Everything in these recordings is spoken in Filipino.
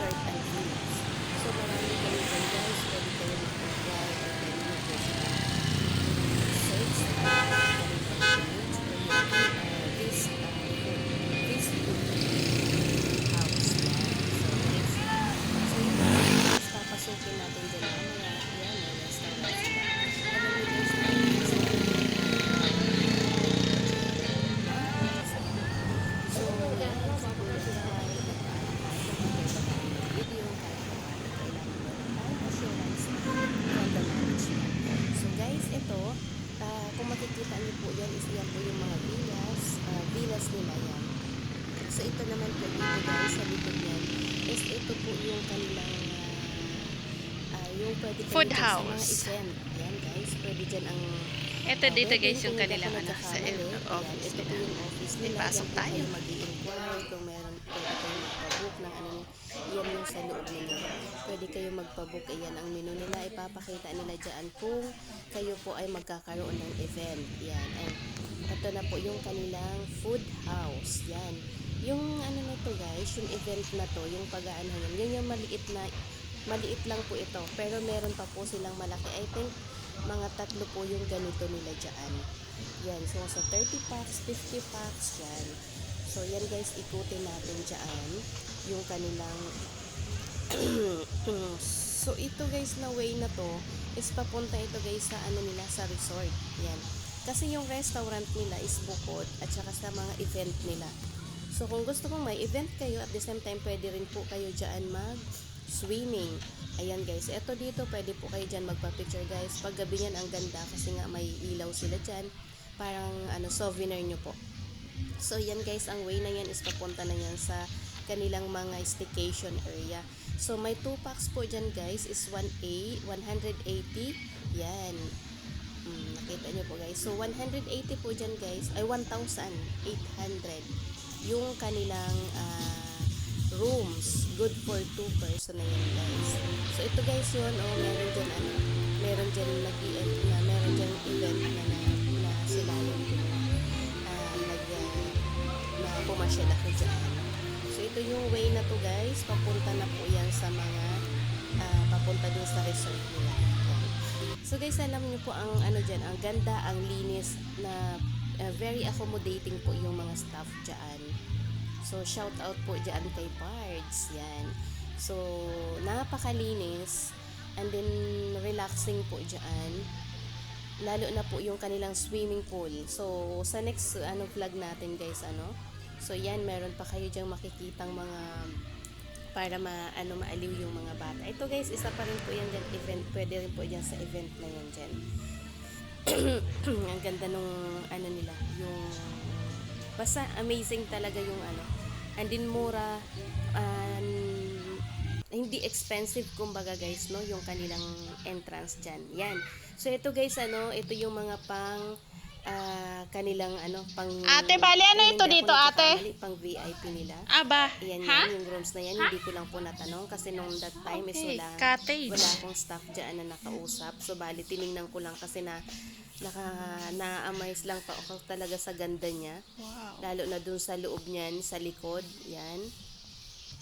resort and villas. So marami kayo dyan guys, pwede kayo mag-apply or pwede nyo po siya search sa kanilang page or this house yan. So yun guys, papasukin natin dyan mamaya. Yan, may restaurant sila. Alam nyo guys, so yan, si Kuya ay video kahit paano kailangan meron tayong assurance from the management. So guys, ito, kung makikita niyo po yan, is yan po yung mga villas nila yan. So ito naman po dito guys, sa likod yan, is ito po yung kanilang yung pwede kayo Food dyan sa mga house. event. Yan guys, pwede dyan ang Ito dito wedding, guys yung kung hindi kanilang ako ano, sa nagkakamali. office Ito po nila. yung office nila. Ipasok Yan po tayo. kayo mag-i-inquire kung meron, pwede kayo magpabook ng ano, yan yung sa loob nila. Pwede kayo magpabook, ayan ang menu nila, ipapakita nila dyan kung kayo po ay magkakaroon ng event. Yan, and ito na po yung kanilang food house. Yan, yung ano na to guys, yung event na to, yung pag-aanahan, yun yung maliit lang po ito, pero meron pa po silang malaki. I think mga 3 po yung ganito nila dyan. Yan, so sa 30 packs, 50 packs yan. So yan guys, ikutin natin dyan yung kanilang so ito guys na way na to is papunta ito guys sa ano nila, sa resort. Yan, kasi yung restaurant nila is bukod at saka sa mga event nila. So kung gusto mong may event kayo, at the same time pwede rin po kayo dyan mag swimming. Ayan guys, eto dito pwede po kayo dyan magpa-picture guys. Pag gabi yan ang ganda kasi nga may ilaw sila dyan. Parang ano, souvenir nyo po. So yan guys, ang way na yan is papunta na yan sa kanilang mga staycation area. So may 2 packs po dyan guys is 1A, 180. Yan. Nakita nyo po guys. So 180 po dyan guys, ay 1,800 yung kanilang rooms, good for 2 person na yan guys. So ito guys yun, meron dyan meron dyan meron dyan event na sila yung na pumasyal ako dyan. So ito yung way na to guys, papunta na po yan sa mga papunta dun sa resort nila. So guys, alam niyo po ang ano dyan, ang ganda, ang linis na very accommodating po yung mga staff dyan. So, shout out po dyan kay Pards. Yan. So, napakalinis. And then, relaxing po dyan. Lalo na po yung kanilang swimming pool. So, sa next vlog natin guys, So, yan, meron pa kayo dyang makikitang mga para maaliw yung mga bata. Ito guys, isa pa rin po yan dyan, event. Pwede rin po dyan sa event na yan dyan. Ang ganda nung nila, yung basta amazing talaga yung and din mura, hindi expensive kumbaga guys, no, yung kanilang entrance dyan. Yan. So ito guys, ito yung mga pang kanilang pang Ate, bali ano ito dito ate? Pang VIP nila. Aba, Ayan ha? yan, yung rooms na yan, hindi ko lang po natanong kasi nung that time is Okay, wala cottage. akong staff dyan na nakausap. So bali tiningnan ko lang kasi na-amaze lang pa ako talaga sa ganda niya. Wow. Lalo na dun sa loob niyan, sa likod, yan.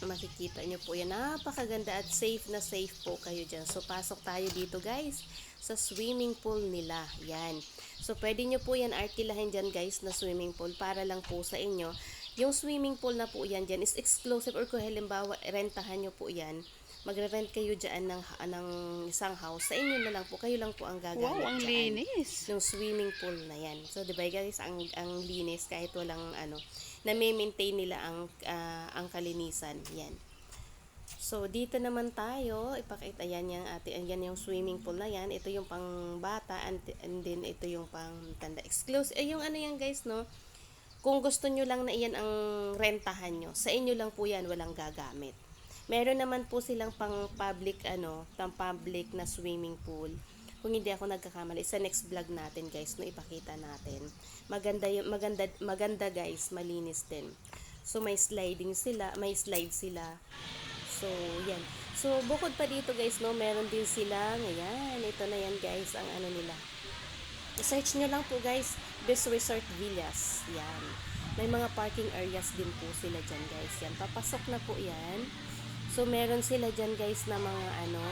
Makikita niyo po yan. Napakaganda at safe na safe po kayo dyan. So, pasok tayo dito guys, sa swimming pool nila. Yan. So, pwede niyo po yan arkilahin dyan guys na swimming pool para lang po sa inyo. Yung swimming pool na po yan dyan is exclusive or kung halimbawa, rentahan niyo po yan. Magre-rent kayo dyan ng isang house. Sa inyo na lang po. Kayo lang po ang gagamit. Wow, ang dyan. linis. Yung swimming pool na yan. So, diba guys, ang linis kahit walang na-maintain nila ang kalinisan. Yan. So, dito naman tayo. Ipakita yan yung swimming pool na yan. Ito yung pang bata and then ito yung pang tanda. Exclusive. Yung yan guys, no? Kung gusto nyo lang na iyan ang rentahan nyo, sa inyo lang po yan, walang gagamit. Meron naman po silang pang public na swimming pool. Kung hindi ako nagkakamali, sa next vlog natin guys, no, ipakita natin. Maganda guys, malinis din. So may slide sila. So yan. So bukod pa dito guys, no, meron din sila, ayan, ito na yan guys, ang nila. Search nyo lang po guys, Best Resort Villas. Yan. May mga parking areas din po sila dyan guys. Yan, papasok na po yan. So meron sila dyan guys na mga ano,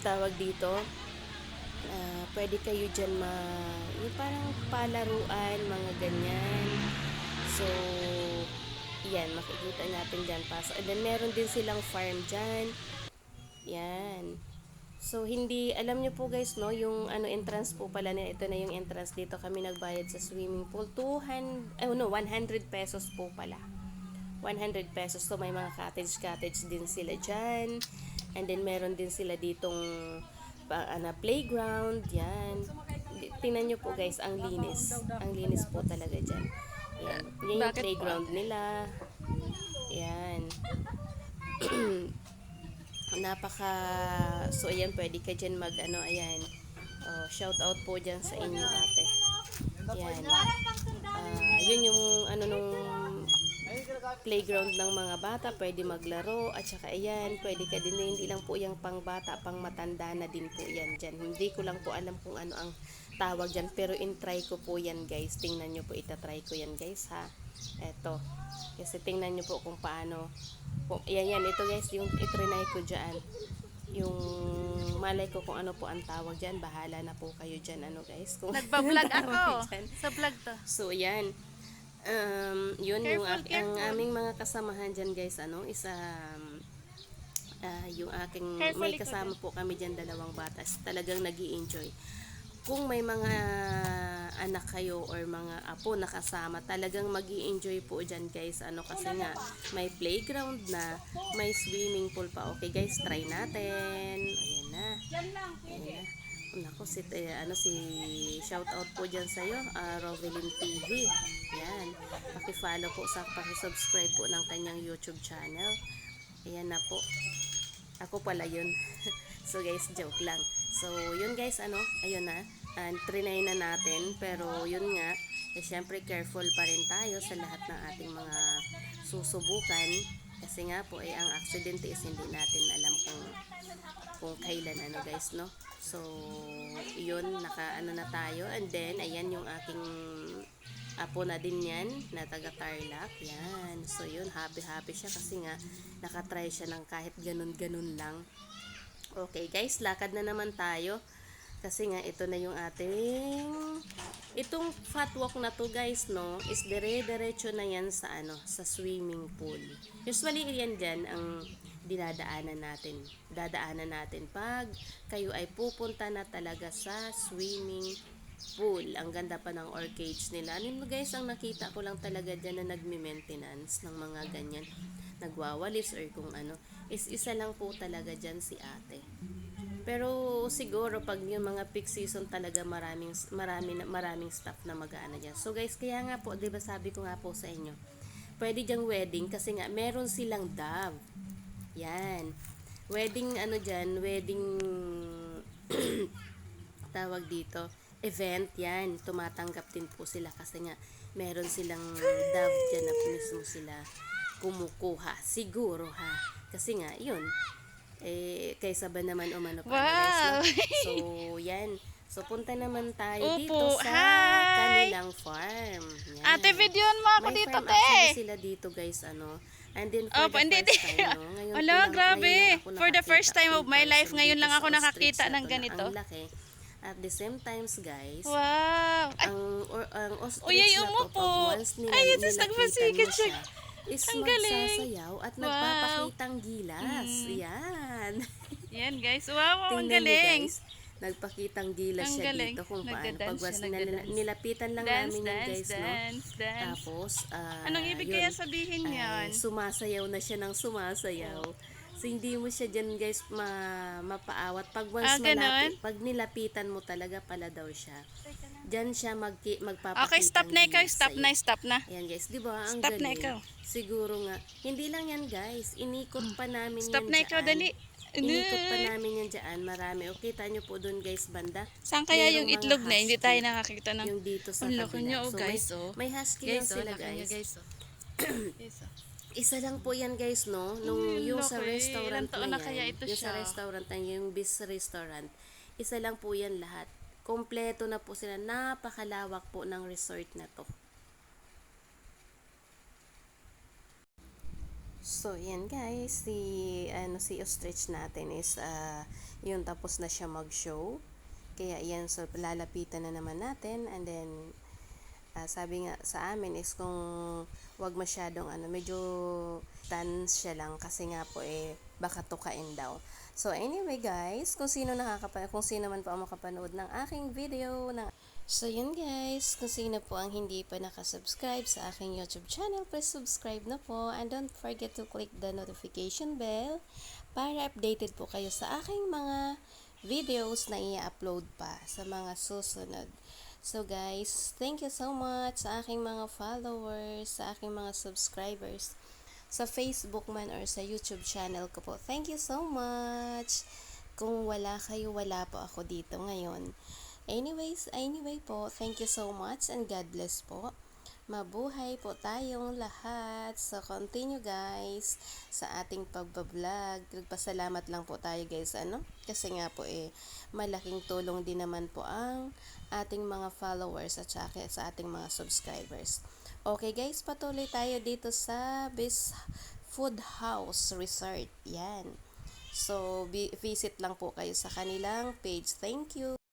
tawag dito, pwede kayo dyan yung parang palaruan, mga ganyan. So, yan, makikita natin dyan. And then, meron din silang farm dyan. Yan. So, hindi, alam nyo po guys, no, yung ano, entrance po pala na, ito na yung entrance dito. Kami nagbayad sa swimming pool. 100 pesos po pala. 100 pesos. So, may mga cottage din sila dyan. And then, meron din sila ditong playground. Yan. Tingnan nyo po guys, ang linis. Ang linis po talaga dyan. Yan. Yan yung playground nila. Yan. So ayan, pwede ka dyan ayan. Shout out po dyan sa inyo ate. Yan. Yun yung nung playground ng mga bata, pwede maglaro, at saka ayan, pwede ka din, hindi lang po yung pang bata, pang matanda na din po yan dyan. Hindi ko lang po alam kung ano ang tawag dyan, pero in-try ko po yan guys. Tingnan nyo po, itatry ko yan guys ha. Eto. Kasi tingnan nyo po kung paano. Yan, ito guys, yung itrinay ko dyan. Yung malay ko kung ano po ang tawag dyan. Bahala na po kayo dyan, guys. Kung Nagbablog ako. Sa vlog to. So, yan. Yun yung ang aming mga kasamahan dyan guys, yung aking, may kasama po kami dyan, 2 bata. Talagang nag-i-enjoy. Kung may mga anak kayo or mga apo nakasama, talagang mag-i-enjoy po dyan guys, kasi nga may playground na, may swimming pool pa. Okay guys, try natin. Ayan na. Ayan na. Nako, si shout out po dyan sa'yo, Rovelyn TV. Yan. Paki-follow po, paki-subscribe po ng kanyang YouTube channel. Ayan na po. Ako pala yun. So guys, joke lang. So yun guys, ayun na. Trinay na natin. Pero yun nga, syempre careful pa rin tayo sa lahat ng ating mga susubukan. Kasi nga po, ang accident is hindi natin alam kung kailan guys, no? So, yun, na tayo. And then, ayan yung aking apo na din yan, na taga Tarlac. Yan. So, yun, happy siya kasi nga, nakatry siya ng kahit ganun-ganun lang. Okay, guys, lakad na naman tayo. Kasi nga, ito na yung itong fat walk na to, guys, no, is dire-diretso na yan sa, sa swimming pool. Usually, yan dyan ang dadaanan natin pag kayo ay pupunta na talaga sa swimming pool. Ang ganda pa ng orchids nila. Guys, ang nakita ko lang talaga dyan na nagme-maintenance ng mga ganyan, nagwawalis or kung is isa lang po talaga dyan si ate. Pero siguro pag yung mga peak season talaga maraming staff na mag-aano dyan. So guys, kaya nga po, 'di ba sabi ko nga po sa inyo, pwede diyang wedding kasi nga meron silang dove. Yan. Wedding wedding tawag dito, event yan. Tumatanggap din po sila kasi nga meron silang dove dyan na mismo sila kumukuha. Siguro ha. Kasi nga, yun. Kaysa ba naman umano pa guys, no? So, yan. So, punta naman tayo dito sa kanilang farm. Yan. Ate, videoan mo ako may dito, farm te. actually sila dito guys, And then for the first time, no? Ngayon Ala, grabe. For the first time of my life, ngayon lang ako nakakita ng ganito. Ang laki. At the same times, guys, wow. ang ostrich Uyay, na to, umupo. pag once Ay, ito, nilapitan mo nagpasikit siya, siya. is Ang galing. magsasayaw at nagpapakitang gilas. Yan. Yan, guys. Wow, ang Tingnan niyo, galing. guys. Nagpakitang gilas Ang siya galing. dito kung paano. Nagda-dance Pag siya, nagda-dance. nilapitan lang Dance, namin yun, guys, no? dance. Tapos, Anong ibig yun, kaya sabihin yan? sumasayaw na siya ng sumasayaw. So, hindi mo siya dyan, guys, mapaawat. Pag once ganon? pag nilapitan mo talaga pala daw siya, dyan siya magpapakitang Okay, stop na ikaw. gilas Stop sa'yo. na, stop na. Ayan guys, di ba? Ang Stop na galing. ikaw. Siguro nga, hindi lang yan guys, inikot pa namin Stop yan na ikaw, dyan. dali. Inikot pa namin yan dyan, marami. O, kita nyo po doon guys, banda. Saan kaya Merong yung mga itlog na? Hindi husky. tayo nakakita ng... Yung dito sa Ang laki kabila. niya, So, guys, oh. may husky lang sila guys. guys, oh. Guys, oh. Isa lang po yan guys, no? Yung sa laki. restaurant Ilang taon na na kaya yan, ito yung sa siya? restaurant na yung Bis Restaurant, isa lang po yan lahat. Kompleto na po sila. Napakalawak po ng resort na to. So, yan guys, si ostrich natin is yun tapos na siya mag-show. Kaya yan, so lalapitan na naman natin and then sabi nga sa amin is kung wag masyadong medyo siya lang kasi nga po baka tukain daw. So anyway guys, kung sino man po ang makapanood ng aking video So yun guys, kung sino po ang hindi pa nakasubscribe sa aking YouTube channel, please subscribe na po and don't forget to click the notification bell para updated po kayo sa aking mga videos na i-upload pa sa mga susunod. So guys, thank you so much sa aking mga followers, sa aking mga subscribers sa Facebook man or sa YouTube channel ko po. Thank you so much. Kung wala kayo, wala po ako dito ngayon. Anyway po, thank you so much and God bless po. Mabuhay po tayong lahat. So, continue guys sa ating pagbablog. Nagpasalamat lang po tayo guys, Kasi nga po malaking tulong din naman po ang ating mga followers at saka sa ating mga subscribers. Okay guys, patuloy tayo dito sa Best Food House Resort. Yan. So, visit lang po kayo sa kanilang page. Thank you.